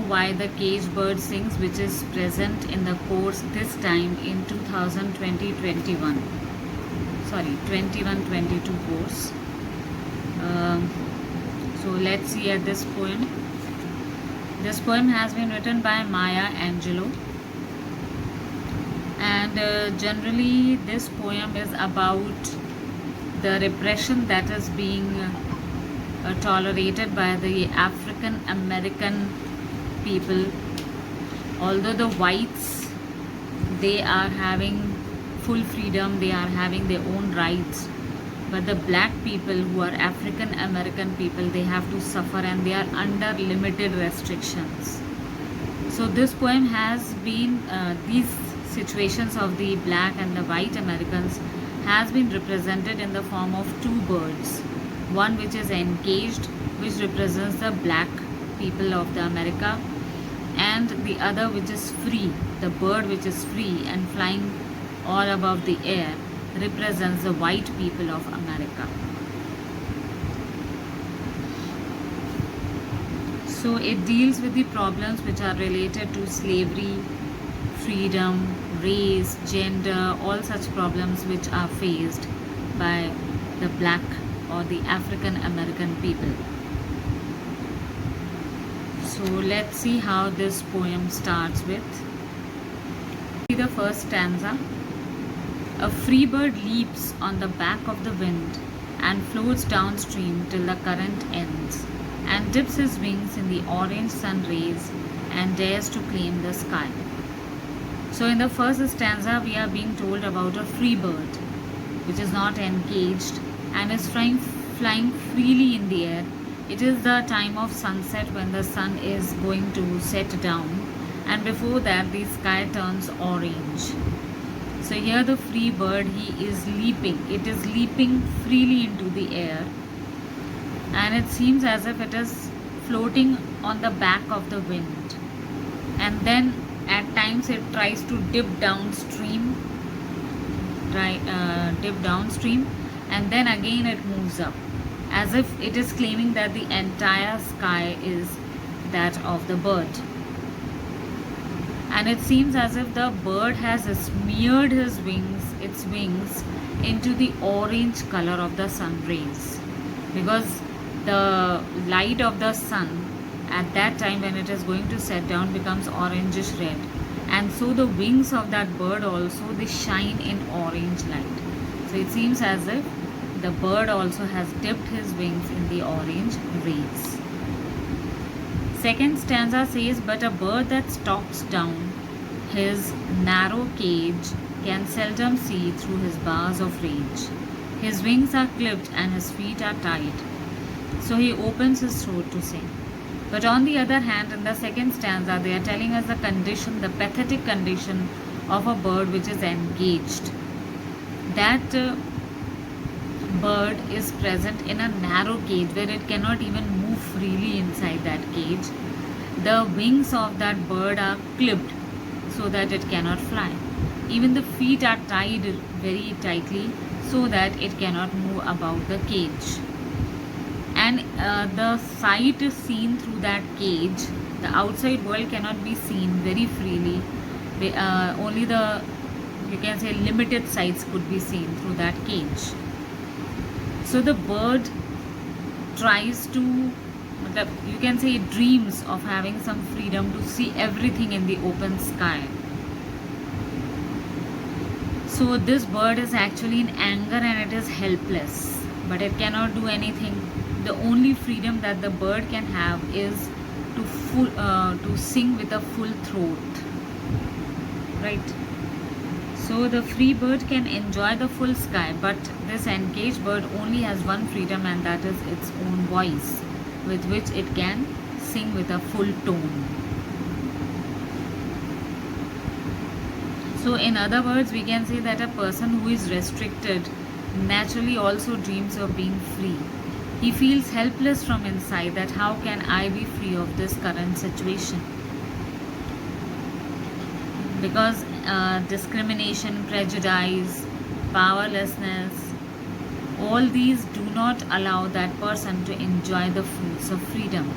why the caged bird sings, which is present in the course this time in 2020-21. Sorry, 21-22 course. So let's see at this poem. This poem has been written by Maya Angelou, and generally this poem is about the repression that is being tolerated by the African American people. Although the whites, they are having full freedom, they are having their own rights, but the black people who are African American people, they have to suffer and they are under limited restrictions. So this poem has been these situations of the black and the white Americans has been represented in the form of two birds. One which is encaged, which represents the black people of the America, and the other which is free, the bird which is free and flying all above the air, represents the white people of America. So it deals with the problems which are related to slavery, freedom, race, gender, all such problems which are faced by the black or the African American people. So let's see how this poem starts with. The first stanza. A free bird leaps on the back of the wind and floats downstream till the current ends, and dips his wings in the orange sun rays and dares to claim the sky. So in the first stanza we are being told about a free bird which is not encaged and is flying freely in the air. It is the time of sunset when the sun is going to set down, and before that the sky turns orange. So here the free bird, he is leaping. It is leaping freely into the air, and it seems as if it is floating on the back of the wind, and then at times it tries to dip downstream, and then again it moves up, as if it is claiming that the entire sky is that of the bird. And it seems as if the bird has smeared its wings into the orange color of the sun rays, because the light of the sun at that time when it is going to set down becomes orangish red, and so the wings of that bird also, they shine in orange light. So it seems as if the bird also has dipped his wings in the orange rays. Second stanza says, but a bird that stalks down his narrow cage can seldom see through his bars of rage. His wings are clipped and his feet are tied, so he opens his throat to sing. But on the other hand, in the second stanza, they are telling us the condition, the pathetic condition of a bird which is engaged. That bird is present in a narrow cage where it cannot even move freely inside that cage. The wings of that bird are clipped so that it cannot fly. Even the feet are tied very tightly so that it cannot move about the cage. And the sight is seen through that cage. The outside world cannot be seen very freely. Only the, you can say, limited sights could be seen through that cage. So the bird tries to, you can say, it dreams of having some freedom to see everything in the open sky. So this bird is actually in anger and it is helpless, but it cannot do anything. The only freedom that the bird can have is to sing with a full throat, right? So the free bird can enjoy the full sky, but this encaged bird only has one freedom, and that is its own voice, with which it can sing with a full tone. So in other words, we can say that a person who is restricted naturally also dreams of being free. He feels helpless from inside, that how can I be free of this current situation? Because discrimination, prejudice, powerlessness, all these do not allow that person to enjoy the fruits of freedom.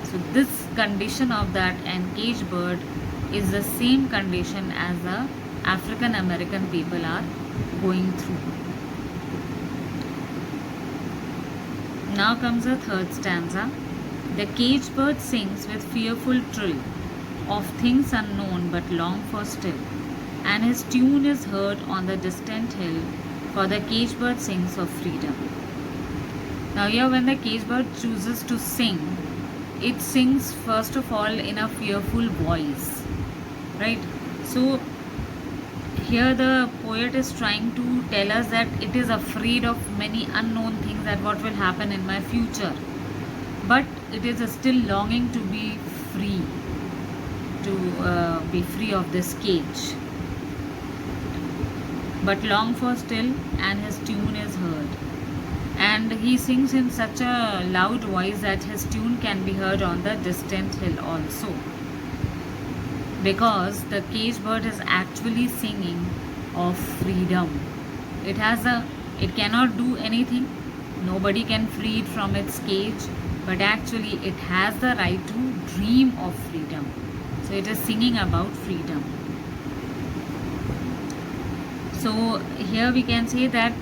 So this condition of that encaged bird is the same condition as the African American people are going through. Now comes the third stanza. The caged bird sings with fearful trill of things unknown but long for still, and his tune is heard on the distant hill, for the caged bird sings of freedom. Now here when the caged bird chooses to sing, it sings first of all in a fearful voice, right? So here the poet is trying to tell us that it is afraid of many unknown things, that what will happen in my future, but it is still longing to be free, to be free of this cage, but long for still, and his tune is heard. And he sings in such a loud voice that his tune can be heard on the distant hill also, because the caged bird is actually singing of freedom. It cannot do anything, nobody can free it from its cage, but actually it has the right to dream of freedom. So it is singing about freedom. So here we can say that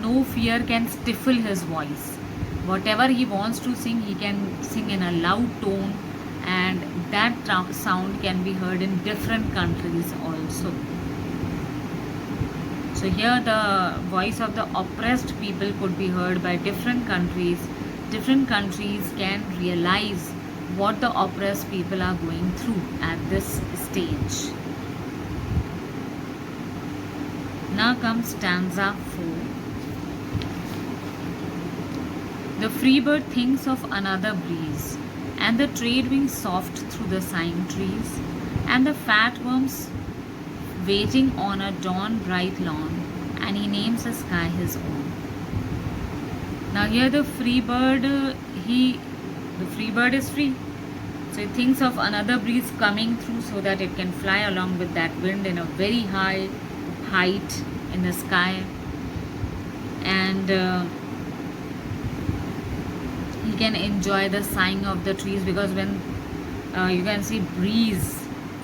no fear can stifle his voice. Whatever he wants to sing, he can sing in a loud tone, and that sound can be heard in different countries also. So here the voice of the oppressed people could be heard by different countries. Different countries can realize what the oppressed people are going through at this stage. Now comes stanza 4. The free bird thinks of another breeze, and the trade wings soft through the sighing trees, and the fat worms waiting on a dawn bright lawn, and he names the sky his own. Now here the free bird, the free bird is free. So it thinks of another breeze coming through so that it can fly along with that wind in a very high height in the sky, and he can enjoy the sighing of the trees, because when you can see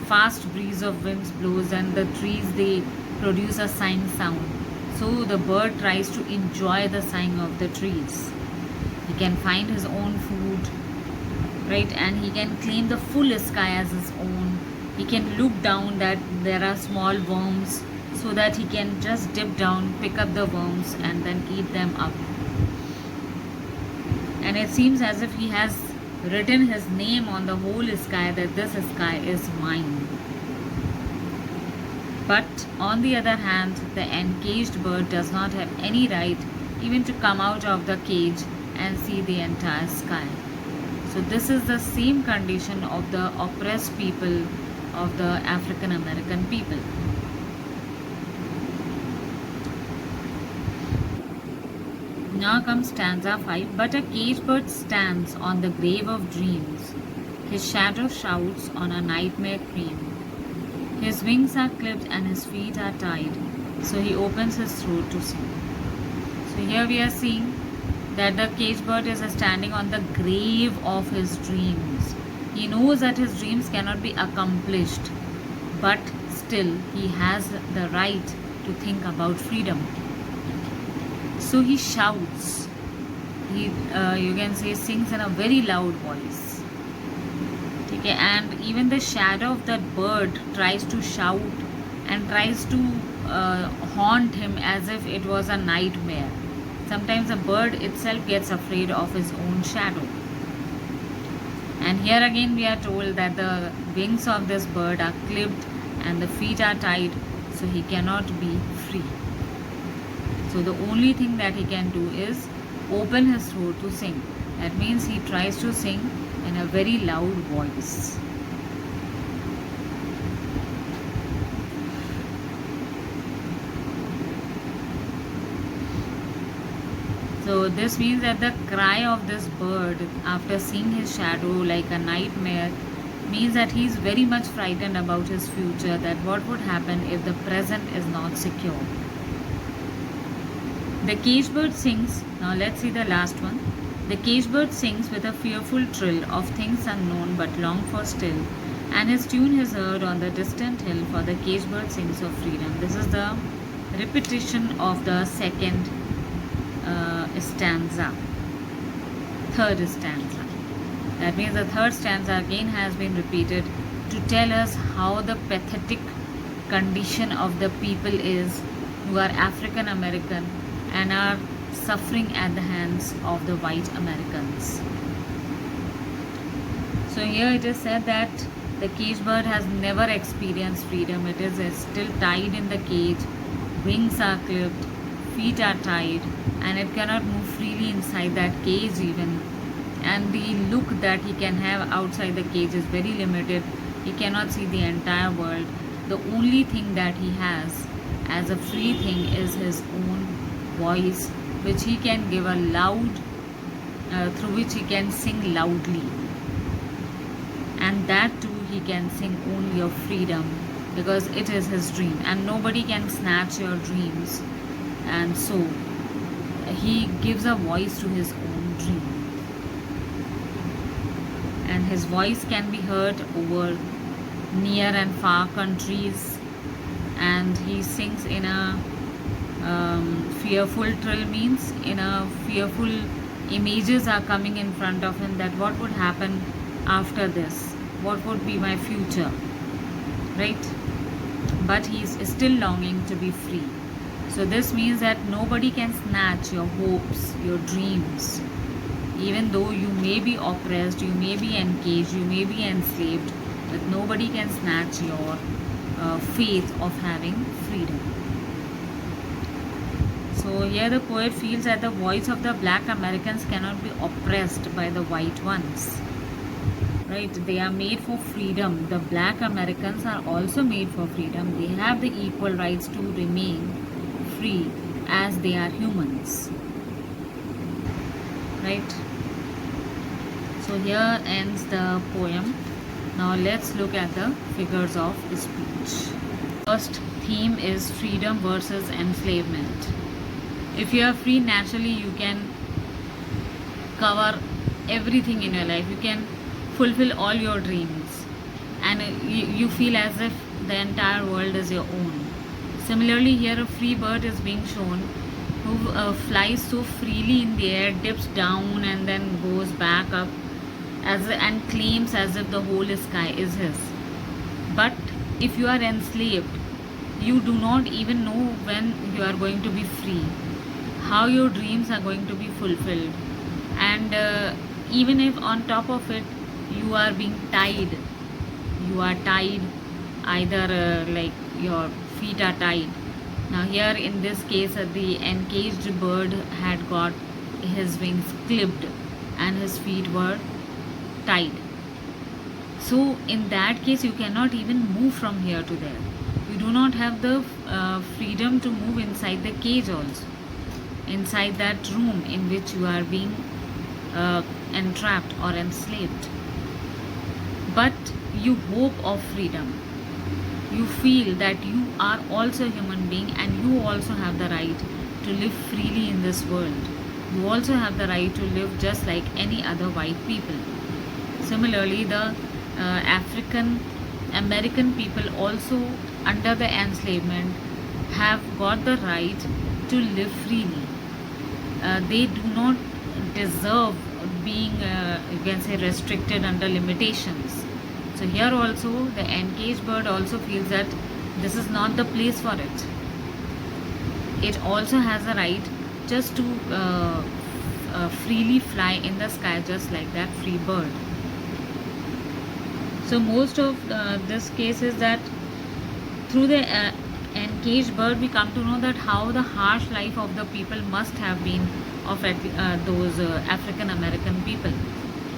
fast breeze of winds blows, and the trees, they produce a sighing sound. So the bird tries to enjoy the sighing of the trees. He can find his own food, right? And he can claim the full sky as his own. He can look down that there are small worms, so that he can just dip down, pick up the worms, and then eat them up. And it seems as if he has written his name on the whole sky, that this sky is mine. But on the other hand, the encaged bird does not have any right even to come out of the cage and see the entire sky. So this is the same condition of the oppressed people, of the African American people. Now comes stanza 5. But a caged bird stands on the grave of dreams. His shadow shouts on a nightmare cream. His wings are clipped and his feet are tied, so he opens his throat to sing. So here we are seeing that the caged bird is standing on the grave of his dreams. He knows that his dreams cannot be accomplished, but still he has the right to think about freedom. So he shouts. You can say sings in a very loud voice. Okay, and even the shadow of that bird tries to shout and tries to haunt him as if it was a nightmare. Sometimes the bird itself gets afraid of his own shadow. And here again we are told that the wings of this bird are clipped and the feet are tied, so he cannot be free. So the only thing that he can do is open his throat to sing. That means he tries to sing in a very loud voice. So this means that the cry of this bird after seeing his shadow like a nightmare means that he is very much frightened about his future, that what would happen if the present is not secure. The caged bird sings. Now let's see the last one. The caged bird sings with a fearful trill of things unknown but longed for still, and his tune is heard on the distant hill, for the caged bird sings of freedom. This is the repetition of the second stanza, third stanza. That means the third stanza again has been repeated to tell us how the pathetic condition of the people is who are African American and are suffering at the hands of the white Americans. So here it is said that the caged bird has never experienced freedom. It is still tied in the cage, wings are clipped, feet are tied, and it cannot move freely inside that cage even. And the look that he can have outside the cage is very limited. He cannot see the entire world. The only thing that he has as a free thing is his own voice, which he can give a loud, through which he can sing loudly. And that too he can sing only of freedom, because it is his dream and nobody can snatch your dreams. And so he gives a voice to his own dream. And his voice can be heard over near and far countries, and he sings in a fearful trill, means in a fearful images are coming in front of him, that what would happen after this, what would be my future, right? But he is still longing to be free. So this means that nobody can snatch your hopes, your dreams. Even though you may be oppressed, you may be encaged, you may be enslaved, but nobody can snatch your faith of having freedom. So here the poet feels that the voice of the black Americans cannot be oppressed by the white ones. Right? They are made for freedom. The black Americans are also made for freedom. They have the equal rights to remain free as they are humans. Right? So here ends the poem. Now let's look at the figures of speech. First theme is freedom versus enslavement. If you are free, naturally you can cover everything in your life. You can fulfill all your dreams, and you feel as if the entire world is your own. Similarly, here a free bird is being shown who flies so freely in the air, dips down and then goes back up and claims as if the whole sky is his. But if you are enslaved, you do not even know when you are going to be free, how your dreams are going to be fulfilled, and even if on top of it you are being tied, you are tied either like your feet are tied. Now here in this case the encaged bird had got his wings clipped and his feet were tied. So in that case you cannot even move from here to there. You do not have the freedom to move inside the cage also, inside that room in which you are being entrapped or enslaved. But you hope of freedom. You feel that you are also a human being and you also have the right to live freely in this world. You also have the right to live just like any other white people. Similarly, the African American people also under the enslavement have got the right to live freely. They do not deserve being, you can say, restricted under limitations. So here also the encaged bird also feels that this is not the place for it. It also has a right just to freely fly in the sky just like that free bird. So most of this case is that through the encaged bird we come to know that how the harsh life of the people must have been of those African American people.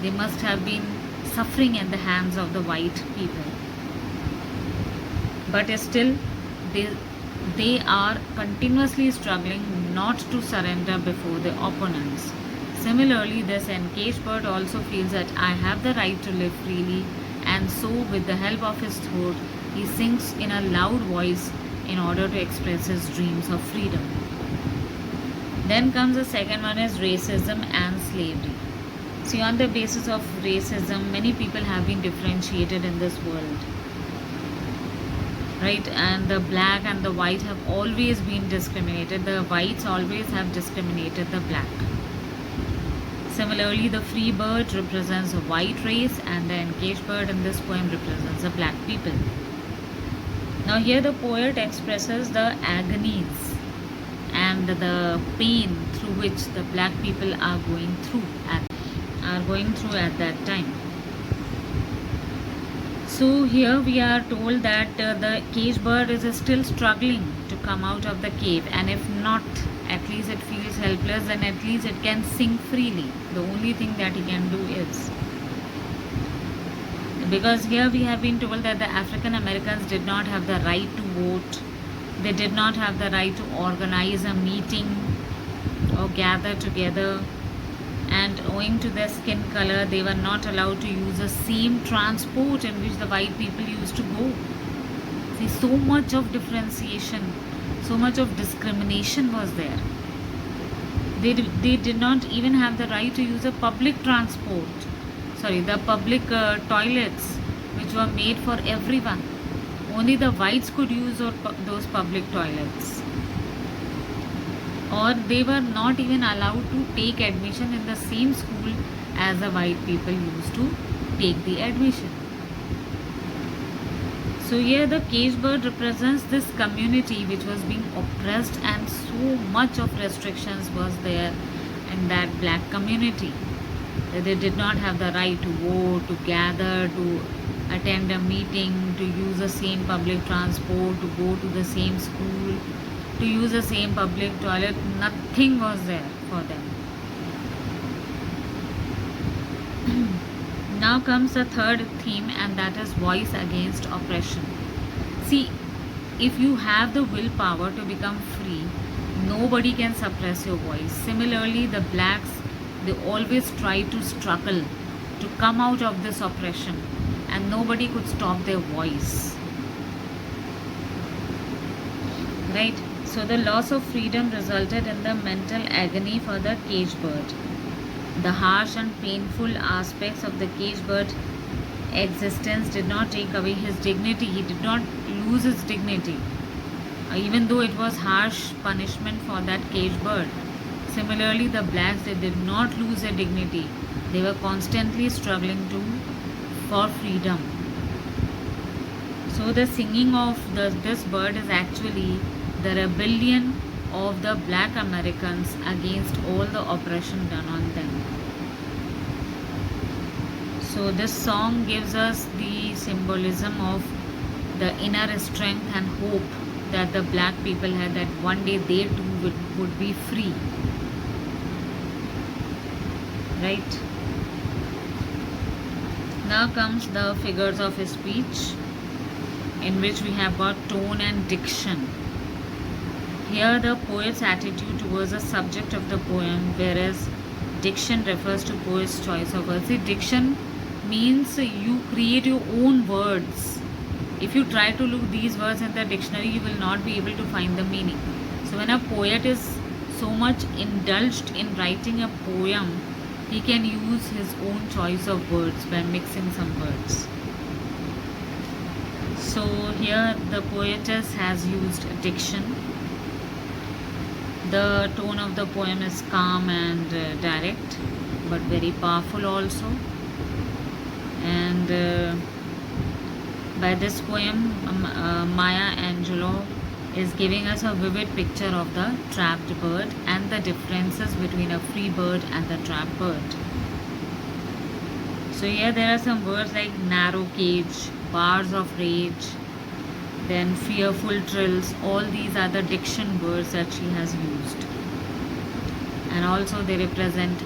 They must have been suffering at the hands of the white people. But still they are continuously struggling not to surrender before the opponents. Similarly, this encaged bird also feels that I have the right to live freely, and so with the help of his throat he sings in a loud voice in order to express his dreams of freedom. Then comes the second one is racism and slavery. See, on the basis of racism, many people have been differentiated in this world, right? And the black and the white have always been discriminated. The whites always have discriminated the black. Similarly, the free bird represents a white race, and the encaged bird in this poem represents the black people. Now here the poet expresses the agonies and the pain through which the black people are going through at that time. So here we are told that the caged bird is still struggling to come out of the cave, and if not, at least it feels helpless, and at least it can sing freely. The only thing that he can do is, because here we have been told that the African Americans did not have the right to vote, they did not have the right to organize a meeting or gather together, and owing to their skin color, they were not allowed to use the same transport in which the white people used to go. See, so much of differentiation, so much of discrimination was there. They did not even have the right to use a public transport, the public toilets, which were made for everyone. Only the whites could use those public toilets. Or they were not even allowed to take admission in the same school as the white people used to take the admission. So here the caged bird represents this community which was being oppressed, and so much of restrictions was there in that black community. They did not have the right to vote, to gather, to attend a meeting, to use the same public transport, to go to the same school, to use the same public toilet. Nothing was there for them. Now comes the third theme, and that is voice against oppression. See, if you have the willpower to become free, nobody can suppress your voice. Similarly, the blacks, they always try to struggle to come out of this oppression, and nobody could stop their voice. Right? So the loss of freedom resulted in the mental agony for the caged bird. The harsh and painful aspects of the caged bird existence did not take away his dignity. He did not lose his dignity, even though it was harsh punishment for that caged bird. Similarly, the blacks, they did not lose their dignity. They were constantly struggling for freedom. So the singing of this bird is actually the rebellion of the black Americans against all the oppression done on them. So this song gives us the symbolism of the inner strength and hope that the black people had, that one day they too would be free. Right? Now comes the figures of speech, in which we have got tone and diction. Here the poet's attitude towards the subject of the poem, whereas diction refers to poet's choice of words. See, diction means you create your own words. If you try to look these words in the dictionary, you will not be able to find the meaning. So when a poet is so much indulged in writing a poem, he can use his own choice of words by mixing some words. So here the poetess has used diction. The tone of the poem is calm and direct, but very powerful also. And by this poem, Maya Angelou is giving us a vivid picture of the trapped bird and the differences between a free bird and the trapped bird. So here there are some words like narrow cage, bars of rage, then fearful trills. All these are the diction words that she has used. And also they represent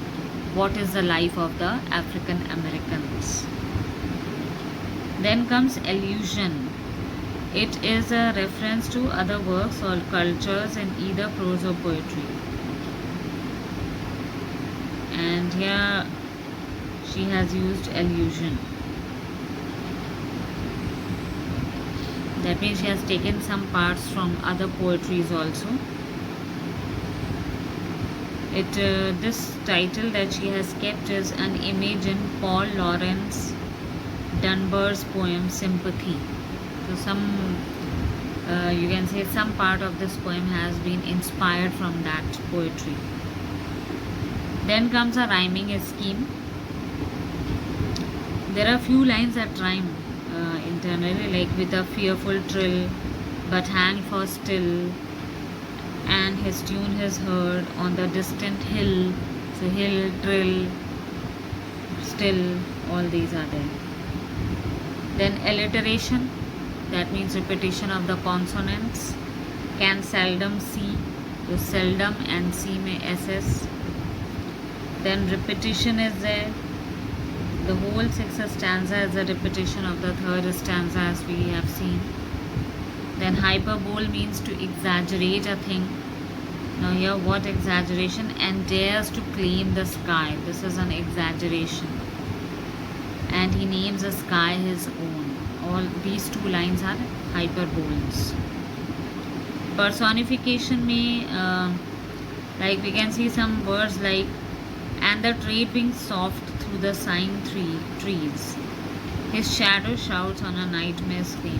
what is the life of the African Americans. Then comes allusion. It is a reference to other works or cultures in either prose or poetry. And here she has used allusion. That means she has taken some parts from other poetries also. This title that she has kept is an image in Paul Laurence Dunbar's poem Sympathy. So you can say some part of this poem has been inspired from that poetry. Then comes a rhyming scheme. There are few lines that rhyme internally, like with a fearful trill, but hang for still, and his tune is heard on the distant hill. So hill, trill, still, all these are there. Then alliteration, that means repetition of the consonants. Can seldom see, so seldom and see may ss. Then repetition is there. The whole sixth stanza is a repetition of the third stanza, as we have seen. Then hyperbole means to exaggerate a thing. Now here, what exaggeration? And dares to claim the sky. This is an exaggeration. And he names the sky his own. All these two lines are hyperboles. Personification may, like we can see some words like, and the trade being soft through the sighing trees. His shadow shouts on a nightmare scream.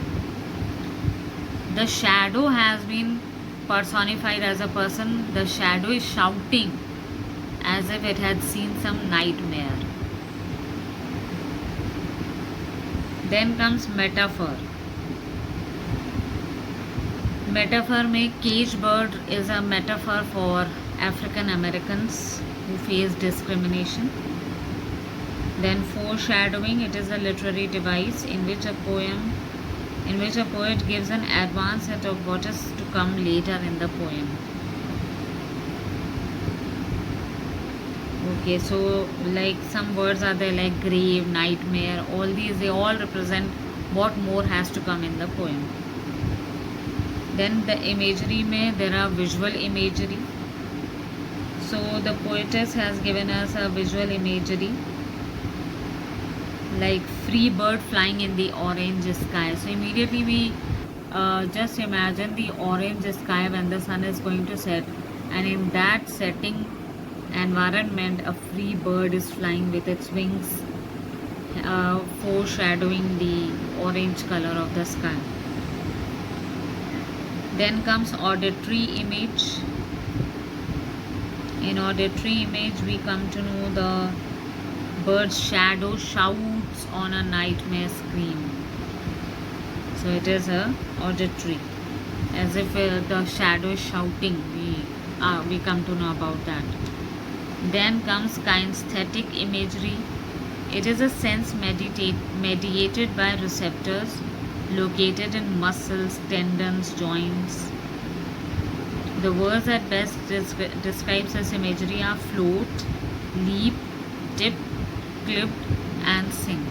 The shadow has been personified as a person. The shadow is shouting as if it had seen some nightmare. Then comes metaphor. Metaphor में cage bird is a metaphor for African Americans who face discrimination. Then foreshadowing, it is a literary device in which a poet gives an advance hint of what is to come later in the poem. Okay, so like some words are there like grave, nightmare, all these, they all represent what more has to come in the poem. Then the imagery mein there are visual imagery. So the poetess has given us a visual imagery like free bird flying in the orange sky. So immediately we just imagine the orange sky when the sun is going to set, and in that setting environment a free bird is flying with its wings, foreshadowing the orange color of the sky. Then comes auditory image. In auditory image we come to know the bird's shadow shouts on a nightmare scream. So it is a auditory, as if the shadow is shouting. We come to know about that. Then comes kinesthetic imagery. It is a sense mediated by receptors located in muscles, tendons, joints. The words that best describes this imagery are float, leap, dip, clip, and sing.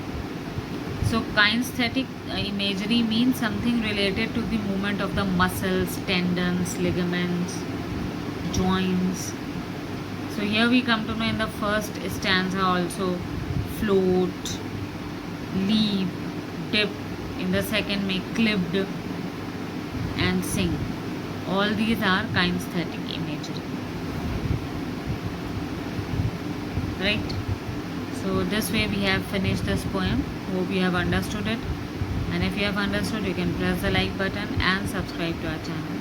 So kinesthetic imagery means something related to the movement of the muscles, tendons, ligaments, joints. So here we come to know in the first stanza also float, leap, dip. In the second may clipped and sing. All these are kinesthetic imagery. Right? So this way we have finished this poem. Hope you have understood it. And if you have understood, you can press the like button and subscribe to our channel.